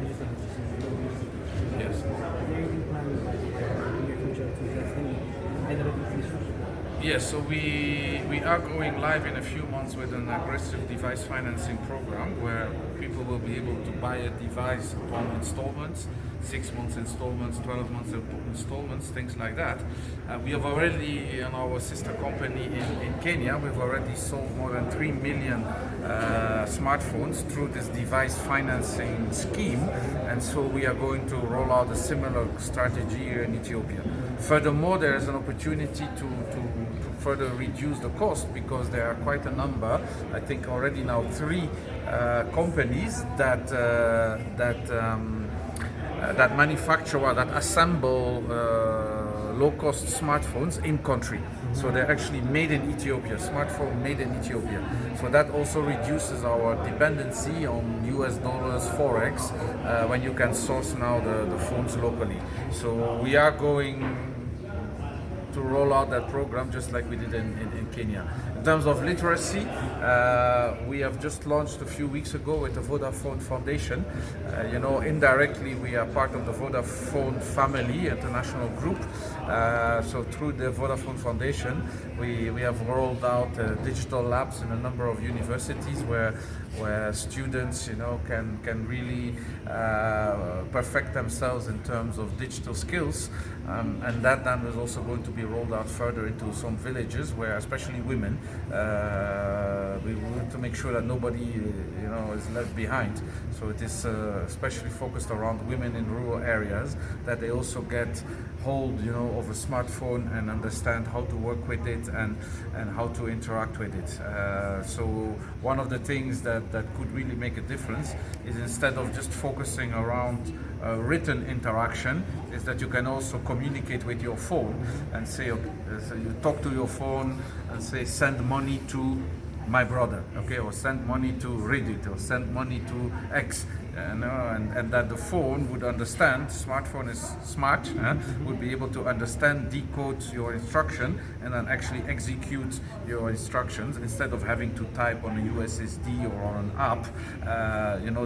digital Yes. Is there anything planned like in the near future to address any either of these issues? Yes, so we are going live in a few months with an aggressive device financing program where people will be able to buy a device upon installments, 6 months installments, 12 months installments, things like that. We have already, in our sister company in Kenya, we've already sold more than 3 million smartphones through this device financing scheme, and so we are going to roll out a similar strategy here in Ethiopia. Furthermore, there is an opportunity to further reduce the cost because there are quite a number, I think already now 3 companies that manufacture or that assemble low-cost smartphones in country. So they're actually made in Ethiopia, smartphone made in Ethiopia. So that also reduces our dependency on US dollars, Forex, when you can source now the phones locally. So we are going to roll out that program just like we did in Kenya. In terms of literacy, we have just launched a few weeks ago with the Vodafone Foundation. Indirectly we are part of the Vodafone family, international group. So through the Vodafone Foundation, we have rolled out digital labs in a number of universities where students, can really perfect themselves in terms of digital skills, and that then is also going to be rolled out further into some villages where, especially women, we want to make sure that nobody, is left behind. So it is especially focused around women in rural areas, that they also get hold, of a smartphone and understand how to work with it and how to interact with it. So one of the things that could really make a difference is, instead of just focusing around written interaction, is that you can also communicate with your phone and say, okay, so you talk to your phone and say, send money to my brother, okay, or send money to Reddit, or send money to X, and that the phone would understand. Smartphone is smart, would be able to understand, decode your instruction, and then actually execute your instructions instead of having to type on a USSD or on an app,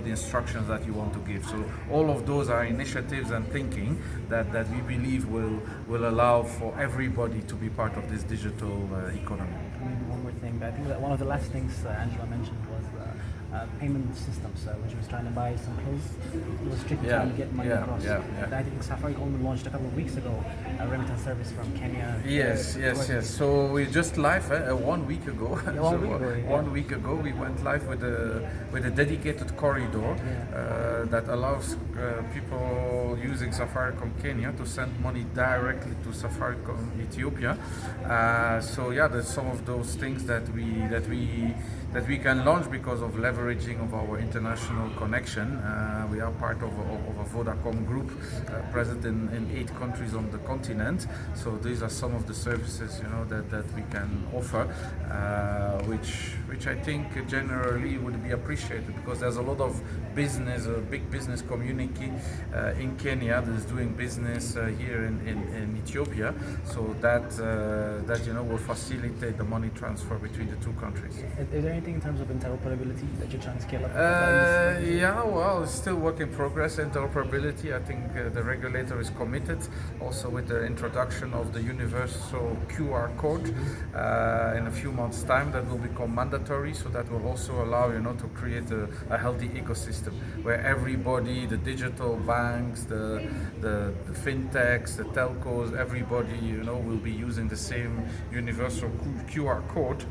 the instructions that you want to give. So all of those are initiatives and thinking that we believe will allow for everybody to be part of this digital economy. One more thing. I think that one of the last things Angela mentioned was payment systems. When she was trying to buy some clothes, it was tricky trying to get money across. And I think Safaricom launched a couple of weeks ago a remittance service from Kenya. Yes. So we just live 1 week ago. Yeah, 1 week ago we went live with a dedicated corridor that allows people using Safaricom Kenya to send money directly to Safaricom Ethiopia. There's some of those things that we can launch because of leveraging of our international connection. We are part of a Vodacom group present in 8 countries on the continent. So these are some of the services that we can offer, which I think generally would be appreciated, because there's a lot of business, a big business community in Kenya that is doing business here in Ethiopia. So that will facilitate the money transfer between the 2 countries. Is there anything in terms of interoperability that you're trying to scale up? It's still work in progress. Interoperability, I think the regulator is committed, also with the introduction of the universal QR code in a few months' time. That will become mandatory, so that will also allow to create a healthy ecosystem where everybody, the digital banks, the fintechs, the telcos, everybody will be using the same universal QR code.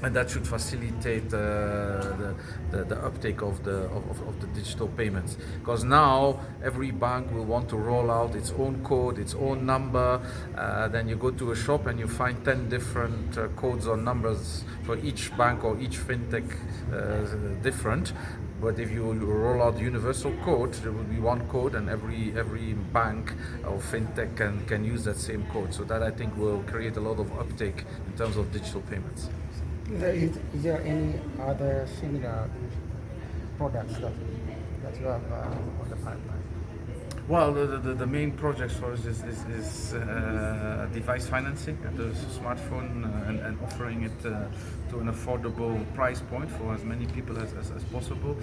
And that should facilitate the uptake of the digital payments. Because now every bank will want to roll out its own code, its own number. Then you go to a shop and you find 10 different codes or numbers for each bank or each fintech different. But if you roll out universal code, there will be one code, and every bank or fintech can use that same code. So that, I think, will create a lot of uptake in terms of digital payments. Is there any other similar products that you have on the pipeline? Well, the main project for us is device financing, the smartphone, and offering it to an affordable price point for as many people as possible.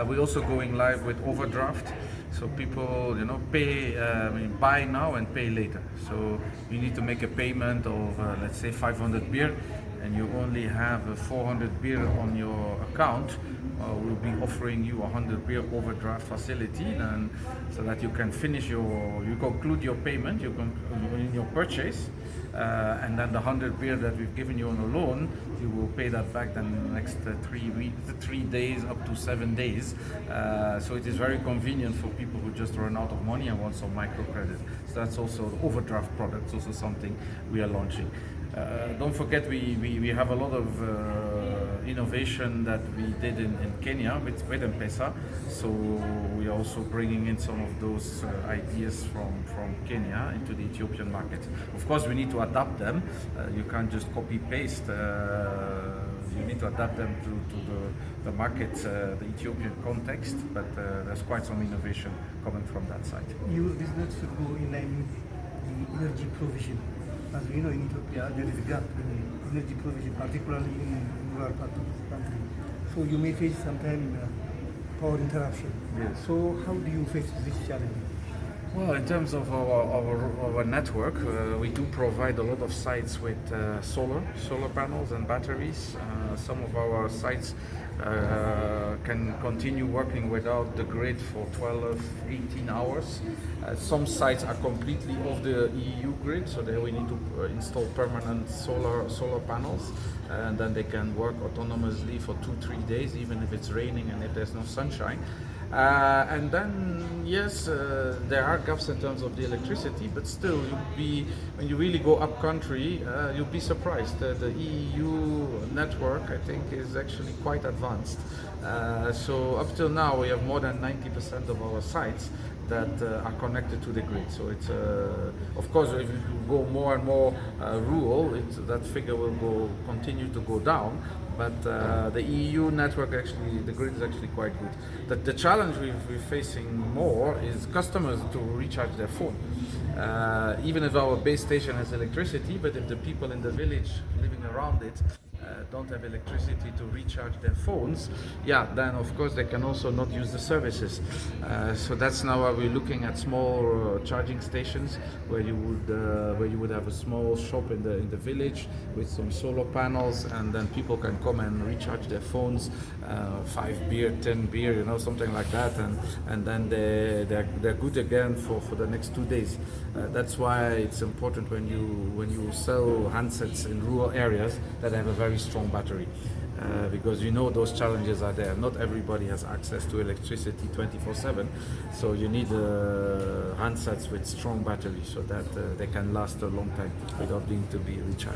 We're also going live with overdraft, so people pay, buy now and pay later. So you need to make a payment of let's say 500 beer, and you only have 400 beer on your account. We'll be offering you 100 beer overdraft facility, and so that you can finish you conclude your payment, in your purchase, and then the 100 beer that we've given you on a loan, you will pay that back then in the next 3 days up to 7 days. So it is very convenient for people who just run out of money and want some microcredit. So that's also the overdraft product, also something we are launching. Don't forget we have a lot of innovation that we did in Kenya with M-Pesa, so we are also bringing in some of those ideas from Kenya into the Ethiopian market. Of course, we need to adapt them. You can't just copy paste. You need to adapt them to the market, the Ethiopian context, but there's quite some innovation coming from that side. Your business should go in line with the energy provision. As we know, in Ethiopia, there is a gap in energy provision, particularly in rural part of the country. So you may face sometime power interruption. Yes. So how do you face this challenge? Well, in terms of our network, we do provide a lot of sites with solar panels and batteries. Some of our sites can continue working without the grid for 12, 18 hours. Some sites are completely off the EU grid, so there we need to install permanent solar panels, and then they can work autonomously for 2-3 days, even if it's raining and if there's no sunshine. And then, yes, there are gaps in terms of the electricity, but still, when you really go up country, you'll be surprised. The EU network, I think, is actually quite advanced. So up till now, we have more than 90% of our sites that are connected to the grid. So it's, of course, if you go more and more rural, that figure will continue to go down. But the EU network, actually, the grid is actually quite good. The challenge we're facing more is customers to recharge their phone. Even if our base station has electricity, but if the people in the village living around it don't have electricity to recharge their phones, then of course they can also not use the services. So that's now why we're looking at small charging stations where you would have a small shop in the village with some solar panels, and then people can come and recharge their phones, 5 beer, 10 beer, something like that, and then they're good again for the next 2 days. That's why it's important when you sell handsets in rural areas that have a very strong battery, because those challenges are there. Not everybody has access to electricity 24/7, so you need handsets with strong batteries so that they can last a long time without being to be recharged.